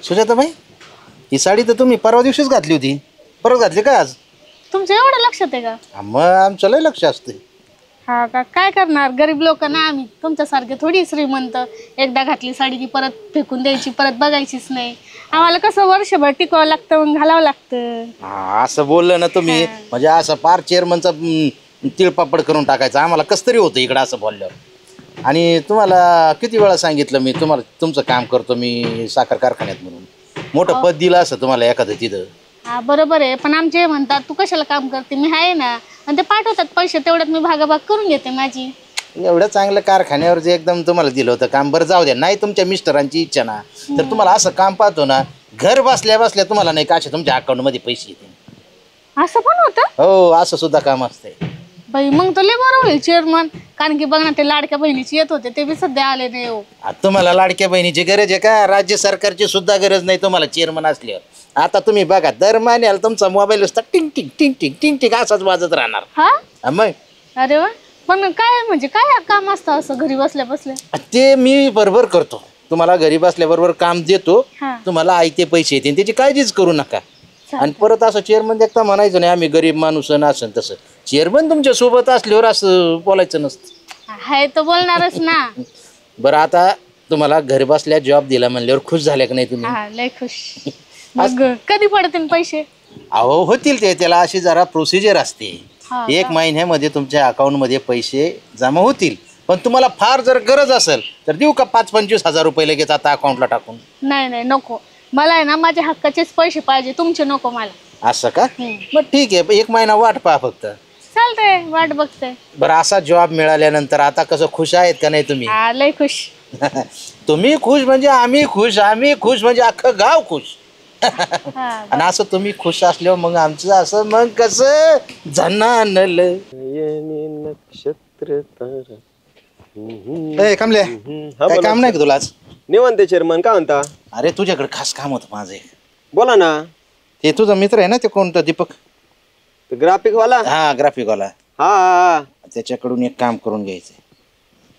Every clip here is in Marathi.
सुजाताबाई, ही साडी तर तुम्ही परवा दिवशीच घातली होती, परत घातली का आज? तुमचं एवढं लक्षात आहे का? मग आमचं लय लक्ष असते. हा का? काय करणार, गरीब लोक ना आम्ही, तुमच्यासारखे थोडी श्रीमंत. एकदा घातली साडी की परत फेकून द्यायची, परत बघायचीच नाही. आम्हाला कसं वर्षभर टिकवावं लागतं, मग घालावं लागतं. असं बोललं ना तुम्ही, म्हणजे असं पार चेअरमनचा तिळपापड करून टाकायचं आम्हाला कस तरी होतं इकडं असं बोलल्यावर. आणि तुम्हाला किती वेळा सांगितलं मी, तुम्हाला तुमचं काम करतो मी साखर कारखान्यात म्हणून. मोठं पद दिलं असं तुम्हाला एखादं तिथं. हा बरोबर आहे, पण आमचे म्हणतात तू कशाला काम करते, मी आहे ना. आणि ते पाठवतात पैसे, तेवढ्यात मी भागाभाग करून घेते माझी. एवढं चांगलं कारखान्यावर जे एकदम तुम्हाला दिलं होतं काम, बरं जाऊ द्या. नाही तुमच्या मिस्टरांची इच्छा ना, तर तुम्हाला असं काम पाहतो ना, घर बसल्या बसल्या तुम्हाला नाही का असे तुमच्या अकाउंटमध्ये पैसे येतील. असं पण होतं? हो, असं सुद्धा काम असतंय. बाई मग तो लय बरं होईल चेअरमन. कारण की बघ ना, ते लाडक्या बहिणीची येत होते, ते बी सध्या आले नाही. हो, तुम्हाला लाडक्या बहिणीची गरज आहे का? राज्य सरकारची सुद्धा गरज नाही तुम्हाला चेअरमन असल्यावर. आता तुम्ही बघा, दर महिन्याला तुमचा मोबाईल असता टिंग टिंग टिंग टिंग टिंग टिंग असाच वाजत राहणार. हा मग अरे वा. पण काय म्हणजे काय काम असतं असं घरी बसल्या बसल्या? ते मी बरोबर करतो, तुम्हाला घरी बसल्याबरोबर काम देतो. तुम्हाला आयते पैसे येतील, त्याची काळजीच करू नका. आणि परत असं चेअरमन देखता म्हणायचं नाही आम्ही गरीब माणूस असं तसं. चेअरमन तुमच्या सोबत असल्यावर असं बोलायचं नसतं. हाय तो बोलणारच ना. बरं, आता तुम्हाला घर बसल्या जॉब दिला म्हणल्यावर खुश झाल्या का नाही तुम्ही? हा लय खुश. मग कधी पडतील पैसे? अहो होतील ते, त्याला अशी जरा प्रोसिजर असते. 1 महिन्यामध्ये तुमच्या अकाउंटमध्ये पैसे जमा होतील. पण तुम्हाला फार जर गरज असेल तर देऊ का 5-25 हजार रुपये लगेच आता अकाउंटला टाकून? नाही नाही नको, मला आहे ना माझ्या हक्काचेच पैसे पाहिजे, तुमचे नको मला. असं का? मग ठीक आहे, 1 महिना वाट पहा फक्त. चालतंय, वाट बघते. बरं, असा जॉब मिळाल्यानंतर आता कसं खुश आहेत का नाही तुम्ही? हा लय खुश. तुम्ही खुश म्हणजे आम्ही खुश, आम्ही खुश म्हणजे अख्खं गाव खुश. आणि असं तुम्ही खुश असल्यावर मग आमचं असं मग कसं झनानल नक्षत्र तारा. कमले, काय काम नाही का तुला आज? निवांत चेअरमन, काय म्हणता? अरे तुझ्याकडे खास काम होतं माझं एक. बोला ना. ते तुझा मित्र आहे ना, ते कोणतं दीपक? ग्राफिक वाला? हा, ग्राफिक वाला. हा, त्याच्याकडून एक काम करून घ्यायचंय.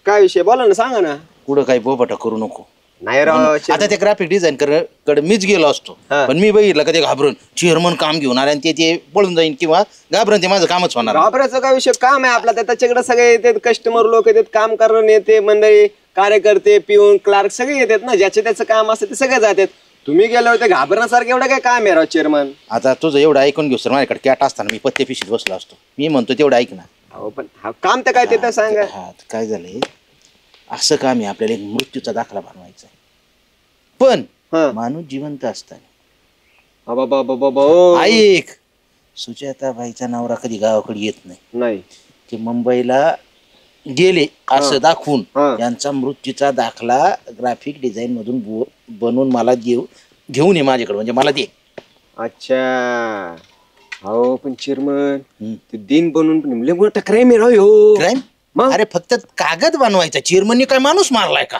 काय विषय बोला ना, सांगा ना. पुढं काही बोबटा करू नको. नाही राव, आता ते ग्राफिक डिझाईन कडे मीच गेलो असतो, पण मी बघितलं का ते घाबरून चेअरमन काम घेऊन आले आणि ते पळून जाईन किंवा घाबरून ते माझं कामच होणार. घाबरायचं काय विषय, काम आहे आपला. त्याच्याकडे सगळे येतात, कस्टमर लोक येतात, काम करून येते मंडळी, कार्यकर्ते, पिऊन, क्लार्क सगळे येतात ना. ज्याचे त्याचं काम असतं ते सगळे जातात. तुम्ही गेले होते, घाबरण्यासारखं एवढं काय काम आहे राव चेअरमन? आता तुझं एवढं ऐकून घेऊ सर, माझ्याकडे कॅट असताना मी पत्ते पिशीत बसलो असतो. मी म्हणतो तेवढं ऐक ना. हो, पण काम तर काय ते तर सांगा. काय झालंय, असं काम आहे, आपल्याला एक मृत्यूचा दाखला बनवायचा आहे. पण माणूस जिवंत असताना. ऐक, सुजाताबाईचा नवरा कधी गावाकडे येत नाही. ते मुंबईला गेले असं दाखवून यांचा मृत्यूचा दाखला ग्राफिक डिझाईन मधून बनवून मला घेऊन ये माझ्याकडे, म्हणजे मला दे. अच्छा. हो पण चेअरमन, ते दिन बनवून पण लय मोठा क्राईम आहे राव. क्राईम? अरे फक्त कागद बनवायचा. चेअरमनने काय माणूस मारलाय का?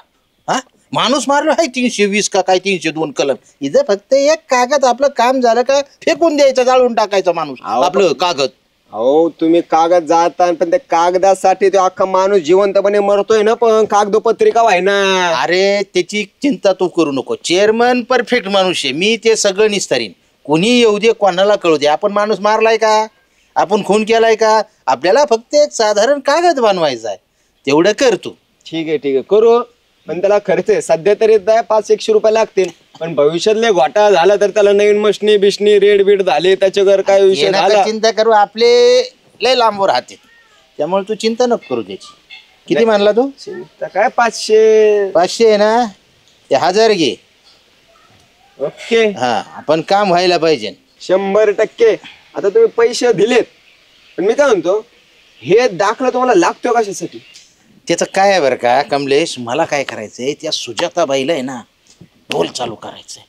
हा, माणूस मारला आहे 320 का काय 302 कलम. इथं फक्त एक कागद, आपलं काम झालं का फेकून द्यायचं, जाळून टाकायचा माणूस आपलं कागद. अहो तुम्ही कागद जाता, पण त्या कागदासाठी तो अख्खा माणूस जिवंतपणे मरतोय ना. पण कागदोपत्रिका व्हाय ना. अरे त्याची चिंता तू करू नको. चेअरमन परफेक्ट माणूस आहे, मी ते सगळं निस्तारीन. कोणी येऊ दे, कोणाला कळू दे. आपण माणूस मारलाय का, आपण खून केलाय का, आपल्याला फक्त एक साधारण कागद बनवायचा आहे, तेवढं कर तू. ठीक आहे करू. पण त्याला खर्च आहे सध्या तरी 500-100 रुपये लागतील. पण भविष्यातले घोटाळा झाला तर त्याला नवीन मशनी बिशनी रेड बीड झाले, त्याच्यावर काय विषय झाला, चिंता करू, आपले लय लांबवर राहते, त्यामुळे तू चिंता नको करू त्याची. किती मानला तू? काय 500 आहे ना, ते 1000 घे. ओके. हा, आपण काम व्हायला पाहिजे 100%. आता तुम्ही पैसे दिलेत, पण मी काय म्हणतो, हे दाखला तुम्हाला लागतो कशासाठी? त्याचं काय आहे बरं का कमलेश, मला काय करायचंय, त्या सुजाताबाईला आहे ना ढोल चालू करायचंय.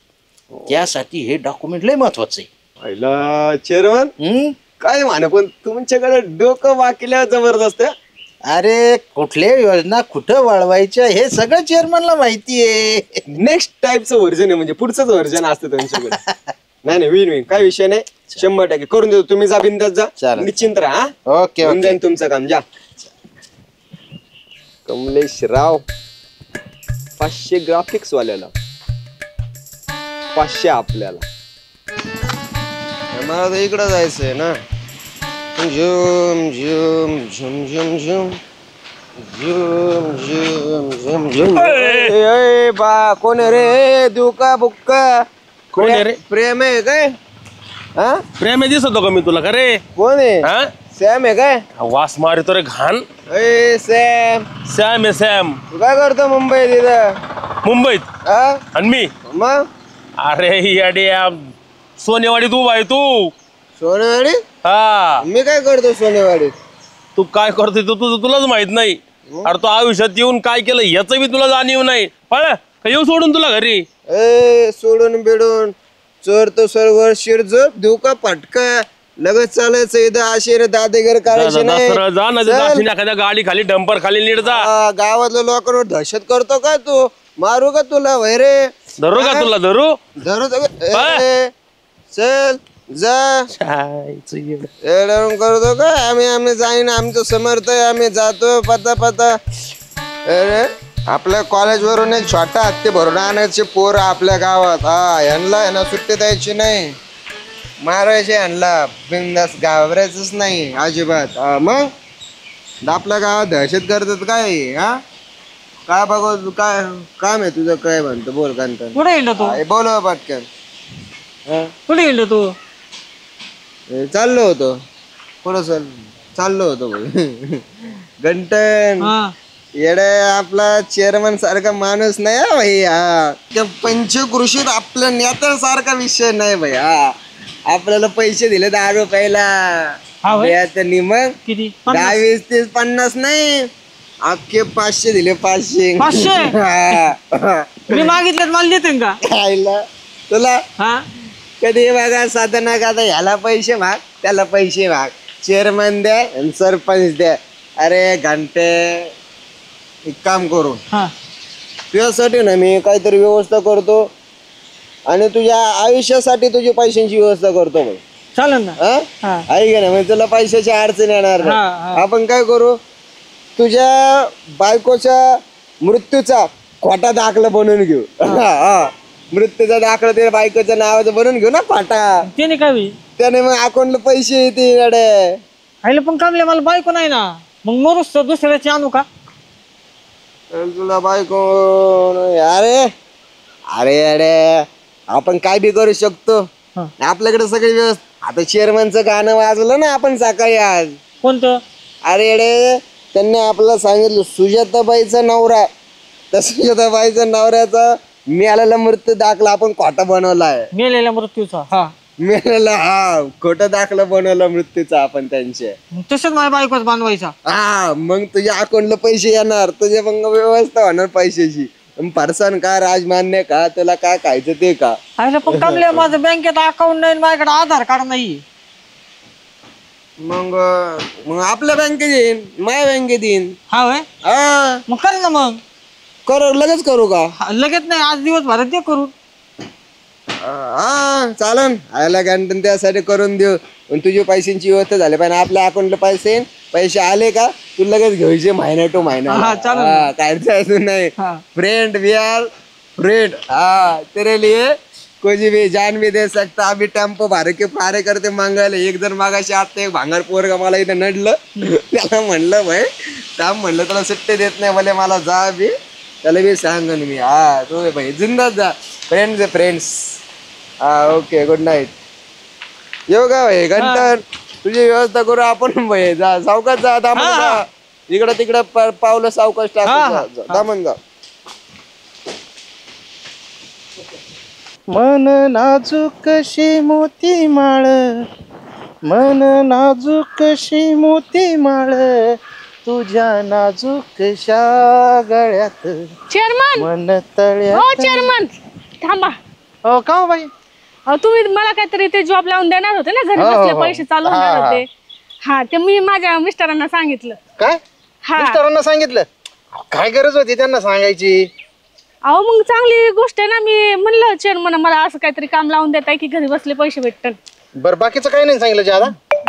त्यासाठी हे डॉक्युमेंट लय महत्वाचं आहे. चेअरमन काय म्हणे, पण तुमच्याकडे डोकं वाकिल्या जबरदस्त. अरे कुठल्या योजना कुठं वळवायच्या हे सगळं चेअरमनला माहिती आहे. नेक्स्ट टाईपचं व्हर्जन आहे, म्हणजे पुढचंच व्हर्जन असतं त्यांच्याकडे. नाही विन काय विषय नाही, 100% करून देतो. तुम्ही जा, बिंदास जा, निश्चिंत राहा. ओके ओके, तुमचं काम जा. कमलेश राव 500 ग्राफिक्स वाल्याला 500 आपल्याला. मला तर इकडं जायचंय ना. झुम झुम झुम झुम झुम झुम झुम झुम झुम. ए बा कोण आहे रे? दुका बुक्का कोण आहे रे? प्रेम आहे काय? हा प्रेम दिसत होतो का मी तुला का रे? कोण आहे? हा सॅम आहे काय? वास मारितो रे घाण. ए सॅम सॅम आहे सॅम. तू काय करतो मुंबईत इथं? मुंबईत हा आणि मी मग अरे याड्या सोनेवाडीत उभा आहे तू. सोनेवाडी? हा मी काय करतो सोनेवाडीत? तू काय करतोय तू तुझं तुलाच माहित नाही. अरे तू आयुष्यात येऊन काय केलं याच बी तुला जाणीव नाही. पळ का येऊ सोडून तुला घरी. ए सोडून बिडून चोर तो सर्वर शिरजोप देऊ का पटका लगेच चालायचं इथं आशेर दादेगर करायचे नाही. सरळ जा ना चल. एखाद्या गाडी खाली डंपर खाली नीट जा. गावातल्या लोकांवर दहशत करतो का तू? मारू का तुला वैरे? धरू का तुला धरू. धरू चल जा. येडवून करतो का? आम्ही जाईन आमचं समर्थ आहे आम्ही जातो पता पता. अरे आपल्या कॉलेज वरून एक छोटा हत्ती भरून आणायचे पोर आपल्या गावात. हा यांना यांना सुट्टी द्यायची नाही. मारायचे यांना बिंदास घाबरायचंच नाही अजिबात. मग आपल्या गावात दहशत करतात काय? हा काय बघ काय काम आहे तुझं? काय म्हणतो बोल कांतन. कुठे गेलो तू? बोलव पटकन. कुठे गेलो तू? चाललो होतो. कुठं चाललो होतो गंटन. येडे आपला चेअरमन सारखा माणूस नाही हा भाई. हा पंचकृषीत आपल्या नेत्यासारखा विषय नाही भाई. हा आपल्याला पैसे दिले 10 रुपयाला. मग किती? 10, 20, 30, 50 नाही अख्खे 500 दिले. 500 मी मागितलं मला देते का? खायला तुला हा कधी बघा साधना का ह्याला पैसे माग त्याला पैसे माग. चेअरमन द्या आणि सरपंच द्या. अरे घंटे एक काम करू तुझ्यासाठी ना मी काहीतरी व्यवस्था करतो आणि तुझ्या आयुष्यासाठी तुझ्या पैशांची व्यवस्था करतो भाई. चालेल ना. ऐक ना म्हणजे तुला पैशाची अडचण येणार नाही. आपण काय करू तुझ्या बायकोच्या मृत्यूचा खोटा दाखला बनवून घेऊ. मृत्यूचा दाखला ते बायकोच्या नावाचं बनवून घेऊ ना फाटा. त्याने काय? त्याने मग अकाउंटला पैसे येतील. आईला पण कामले मला बायको नाही ना. मग मरूस तर दुसऱ्याची आणू का? तुला बायको अरे अरे अरे आपण काय बी करू शकतो. आपल्याकडे सगळी व्यवस्था. आता चेअरमनचं गाणं वाजलं ना आपण सकाळी आज. कोणतं? अरे अरे त्यांनी आपल्याला सांगितलं सुजाताबाईचा नवरा त्या सुजाताबाईचा नवऱ्याचा मिळालेला मृत्यू दाखला आपण खोटा बनवलाय. मेलेल्या मृत्यूचा. मेलेला हा खोटा दाखला बनवला मृत्यूचा आपण त्यांचे. तसंच माझ्या बायकोच बांधवायचा. हा मग तुझ्या अकाउंटला पैसे येणार. तुझ्या मग व्यवस्था होणार पैशाची. परसान का राजमान्य का तुला काय खायचं ते का? आईला पण कामले माझं बँकेत अकाउंट नाही माझ्याकडे आधार कार्ड नाही. मग मग आपल्या बँकेत येईन माझ्या बँकेत येईन. हा वय मग कर ना. मग करू लगेच करू का? लगेच नाही आज दिवस भरात ते करू. हा चालन आयला गॅन्टन त्यासाठी करून देऊ. पण तुझ्या पैशांची व्यवस्था झाली पाहिजे. आपल्या अकाउंटला पैसे आले का तू लगेच घ्यायचे महिना टू महिना. काय नाही फ्रेंड वी आर फ्रेंड. हा तेरे लिए कोई भी जान भी दे सकता. आम्ही टेम्पो भारे के फारे करते मागायला. एक जण मागाशी आता एक भांगार पोरगा मला इथं नडलं. त्याला म्हणलं भाई काम म्हणलं तुला सुट्टी देत नाही भले मला जा बी. त्याला बी सांगन मी. हा तो भाई जिंदाच जा. फ्रेंड्स. हा ओके गुड नाईट. येऊ का भाई घंटन तुझी व्यवस्था करू आपण भाई. जा सावकाश जा. दामन जा. इकडं तिकडं पावलं सावकाश टाक. दामन जा. मन नाजूक कशी मोती माळ मन नाजूक कशी मोती माळ तुझ्या नाजूक गळ्यात चेअरमन. मन तळ्यात. हो चेअरमन थांबा. हो का बाई? तुम्ही मला काहीतरी ते जॉब लावून देणार होते ना घरी बसले पैसे चालू होणार होते. हा ते मी माझ्या मिस्टरांना सांगितलं. काय मिस्टरांना सांगितलं? काय गरज होती त्यांना सांगायची? अहो मग चांगली गोष्ट आहे ना. मी म्हणलं चेअरमन मला असं काहीतरी काम लावून देताय की घरी बसले पैसे भेटतात. बरं बाकीचं काही नाही सांगितलं ज्यादा?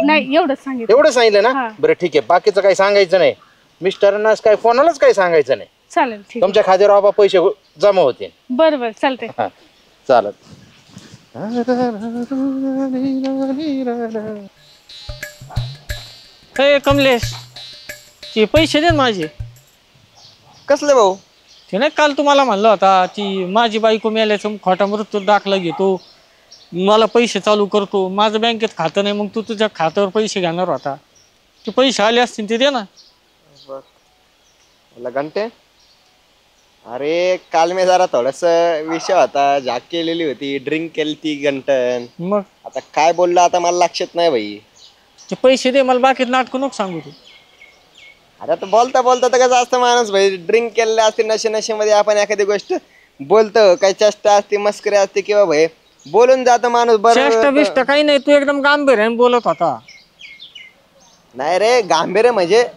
नाही एवढंच सांगितलं. एवढं सांगितलं ना? बरं ठीक आहे. बाकीचं काही सांगायचं नाही. मिस्टरांना काय कोणालाच काही सांगायचं नाही. चालेल ठीक. तुमच्या खात्यावर बाबा पैसे जमा होतील. बरं बरं चालतंय. चालत. हे कमलेश, ते पैसे दे ना माझे. कसले भाऊ? ते नाही काल तुम्हाला म्हणलं होता की माझी बायको मेल्याचं खोटा मृत्यू दाखला घेतो, मला पैसे चालू करतो, माझं बँकेत खातं नाही, मग तू तुझ्या खात्यावर पैसे घेणार होता. ते पैसे आले असतील ते दे ना. घंटे, अरे काल मी जरा थोडस विषय होता, झाक केलेली होती, ड्रिंक केली ती गंटन. मग आता काय बोललो आता मला लक्षात नाही भाई. ते पैसे दे, मला बाकीत नाटक नको सांगू तू. अरे आता बोलता बोलता तर कसं असतं माणूस भाई, ड्रिंक केलेलं असते, नशेमध्ये आपण एखादी गोष्ट बोलतो, काही चेष्टा असते, मस्करी असते किंवा भाई बोलून जात माणूस. चेष्टा बिष्टा काही नाही, तू एकदम गांभीर्याने बोलत होता. नाही रे, गांभीर्य म्हणजे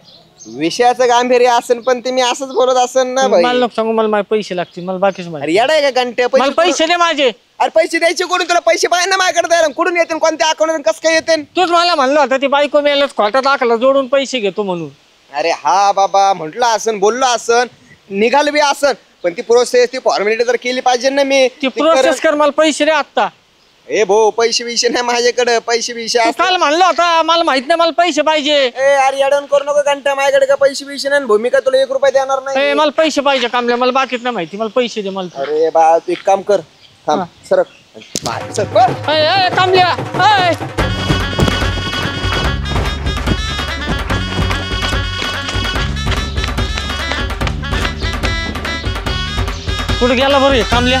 विषयाचं गांभीर्य असेल, पण ते मी असंच बोलत असेल ना भाई. मला नको सांगू, मला माझे पैसे लागतील, मला बाकीच माहिती. अरे येडा आहे का घंटे? मला पैसे दे माझे. अरे पैसे द्यायचे कोणी तुला? पैसे पाहिजे ना माझ्याकडे द्यायला. कुठून येतील, कोणत्या अकाउंट, कसं काय येतील? तूच मला म्हणलं होता ती बायको मेल्याच खोटा दाखला जोडून पैसे घेतो म्हणून. अरे हा बाबा, म्हटलं असन, बोललो असन, निघाल बी असन, पण ती प्रोसेस, ती फॉर्मॅलिटी तर केली पाहिजे ना मी. ती प्रोसेस कर, मला पैसे दे आत्ता. ए भाऊ, पैसे विषय नाही माझ्याकडे, पैसे विषय काल म्हणलं होता मला माहित नाही, मला पैसे पाहिजे. अरे अडवण करू नको घंटा, माझ्याकडे का पैसे विषय नाही, भूमिका तुला 1 रुपया देणार नाही. मला पैसे पाहिजे कामल्या, मला बाकीत नाही माहिती, मला पैसे दे मला. अरे बा, तू एक काम कर, थांब सरक. कामल्या, कुठे गेला बरं कामल्या?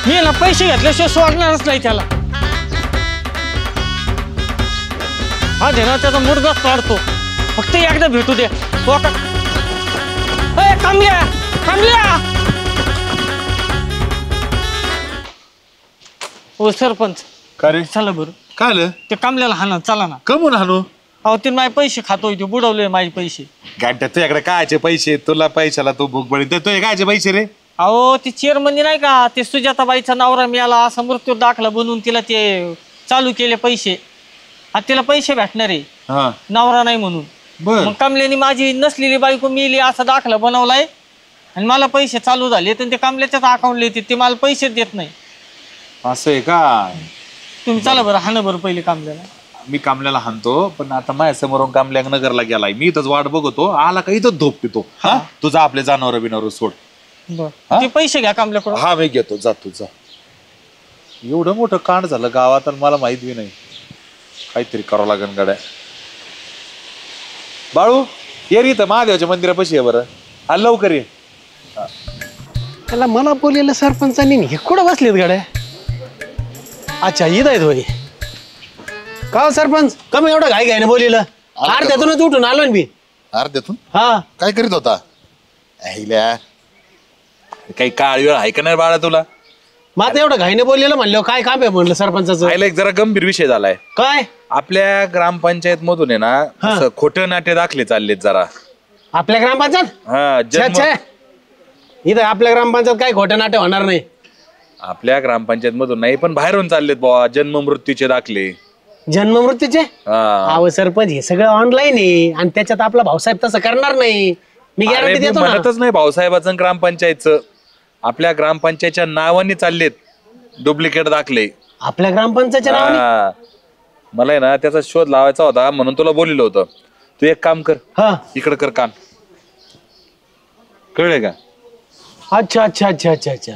मी ना पैसे घेतल्याशिवाय सोडणारच नाही त्याला. हा दे ना, त्याचा मुर्गाच पाडतो, फक्त एकदा भेटू दे. कामल्या, कामल्या. हो सरपंच, काय चला बरं. काय ते कामल्याला हाना, चला ना. कमून हाणू? अहो ते माझे पैसे खातोय, ते बुडवले माझे पैसे. गांठ्या तुझ्याकडे कायचे पैसे? तुला पैशाला तू भूक बळी देतोय, कायचे पैसे रे? अहो ती चेअरमन नाही का, ते सुजाताबाईचा नवरा मिळाला असा मृत्यू दाखला बनवून तिला ते चालू केले पैसे. आता तिला पैसे भेटणार आहे, हा नवरा नाही म्हणून. बर, मग कामल्याने माझी नसलेली बायको मिली असा दाखला बनवलाय आणि मला पैसे चालू झाले, तर ते कामल्याच्याच अकाउंटला येते, ते मला पैसे देत नाही. असं आहे का? तुम्ही चला बरं, हाणं बरं पहिले कामल्याला. मी कामल्याला हाणतो, पण आता माझ्या समोरून कामल्या नगरला गेलाय, मी इथंच वाट बघतो, आला का इथं धोप पितो. हा तुझा आपले जनावर बिनावर सोड. बरं, ते पैसे घ्या कामल्याकडून. हा मी घेतो, जा तुझा. एवढं मोठं कांड झालं गावात आणि मला माहित बी नाही. काहीतरी करावं लागेल गाड्या. बाळू ये रे, इथं महादेवाच्या मंदिरापाशी आहे बरं, हा लवकर ये. त्याला मला बोललेलं सरपंचांनी, हे कुठं बसलेत गाड्या? अच्छा, ईद आहेत होय. का सरपंच, कमी एवढं घाई घाईने बोललेलं? अर्ध्यातूनच उठून आलो ना मी. अर्ध्यातून हा, काय करीत होता? ऐल्या काही काळ वेळ आहे का नाही बाळा तुला? मग आता एवढं घाईने बोललेलं म्हणलं काय काम आहे म्हणलं सरपंचाचं? आईला एक जरा गंभीर विषय झालाय. काय? आपल्या ग्रामपंचायत मधून आहे ना, असं खोटं नाट्य दाखले चाललेत जरा. आपल्या ग्रामपंचायत? हा छे, इथं आपल्या ग्रामपंचायत काय खोटं नाट्य होणार नाही. आपल्या ग्रामपंचायत मधून नाही, पण बाहेरून चाललेत बाबा जन्म मृत्यूचे दाखले. जन्म मृत्यूचे? हा. अहो सरपंच, हे सगळं ऑनलाईन आहे आणि त्याच्यात आपला भाऊसाहेब तसं करणार नाही. मी अरे, गॅरंटी मी देतो ना. म्हणतच नाही भाऊसाहेबाचं ग्रामपंचायतचं, आपल्या ग्रामपंचायतच्या नावाने चाललेत डुप्लिकेट दाखले. आपल्या ग्रामपंचायतच्या नावाने? हा. मला आहे ना त्याचा शोध लावायचा होता, म्हणून तुला बोललेलं होतं. तू एक काम कर, हा. इकडं कर काम, कळलं का? अच्छा अच्छा अच्छा अच्छा अच्छा,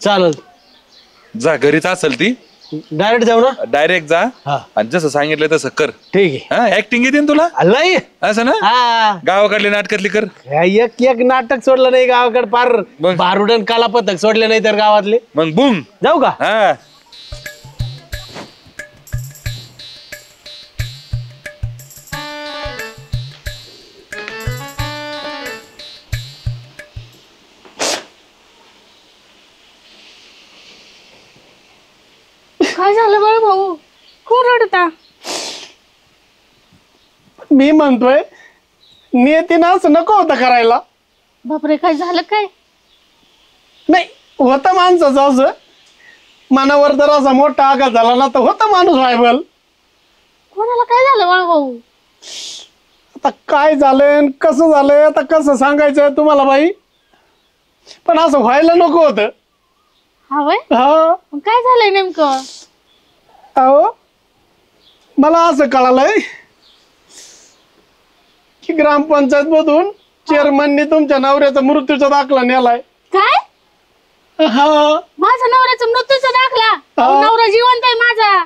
चालेल. जा, घरीच असेल ती, डायरेक्ट जाऊ ना? डायरेक्ट जा हा. आणि जसं सांगितलं तसं कर. ठीक आहे. हा, ऍक्टिंग येते ना तुला? लय. असं ना, हा, गावाकडली नाटकातली कर. एक एक नाटक सोडलं नाही गावाकडे, पार मग? भारुडन काला पथक सोडले नाही तर गावातले. मग बुंग. जाऊ का? हा. काय झालं बाळ भाऊ, कोण रडता? मी म्हणतोय नियतीनं असं नको होतं करायला. बापरे, काय झालं काय? नाही होतं माणसाचं असं, मनावर जर असा मोठा आघात झाला ना तर होतं माणूस व्हायबल. कोणाला काय झालं बाळ भाऊ? आता काय झालंय कसं झालंय आता कसं सांगायचं तुम्हाला बाई, पण असं व्हायला नको होतं. हा वय हा मग काय झालंय नेमकं? अहो मला असं कळालंय की ग्रामपंचायत मधून चेअरमनने तुमच्या नवऱ्याचा मृत्यूचा दाखला नेलाय. काय? हा माझा नवऱ्याचा मृत्यूचा दाखला? हा. नवरा जिवंत आहे माझा.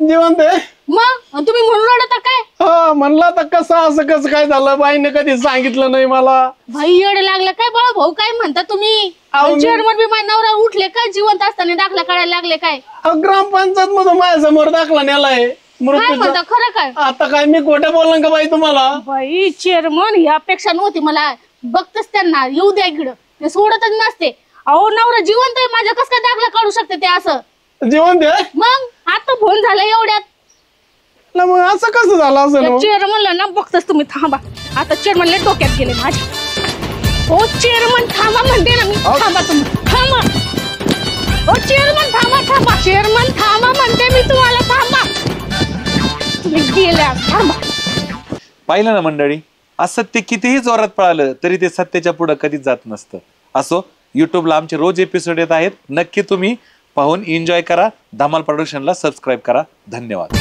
जिवंत आहे. मग तुम्ही म्हणून रडता काय? हा म्हणलं तर कसं काय झालं, बाईने कधी सांगितलं नाही मला. भाई येड लागलं काय बाळा भाऊ, काय म्हणता तुम्ही? चेअरमन बी माझा नवरा उठले काय जिवंत असताना दाखला काढायला लागले काय? ग्रामपंचायत मधून माझ्या समोर दाखला नेलाय काय मृत्यूचा. म्हणता खरं काय? आता काय मी खोटं बोललं का बाई तुम्हाला? बाई चेअरमन ही अपेक्षा नव्हती मला. बघतच त्यांना येऊ द्या इकडं, ते सोडतच नसते. अहो नवरा जिवंत आहे माझ्या, कसं काय दाखला काढू शकते ते असं? जिवंत आहे. मग आता फोन झाला एवढ्यात. ना मग असं कसं झालं असं? चेअरमनला ना बघतच तुम्ही थांबा. आता चेअरमनला डोक्यात गेले माझ्या. हो चेअरमन थांबा म्हणते ना मी. थांबा तुम्ही थांबा. हो चेअरमन थांबा. चेअरमन थांबा म्हणते मी तुम्हाला. थांबा तुम्ही गेल्या. थांबा. पाहिलं ना मंडळी, असत्य कितीही जोरात पळालं तरी ते सत्याच्या पुढे कधीच जात नसतं. असो, युट्यूबला आमचे रोज एपिसोड येत आहेत. नक्की तुम्ही पाहून एन्जॉय करा. धमाल प्रोडक्शनला सबस्क्राईब करा. धन्यवाद.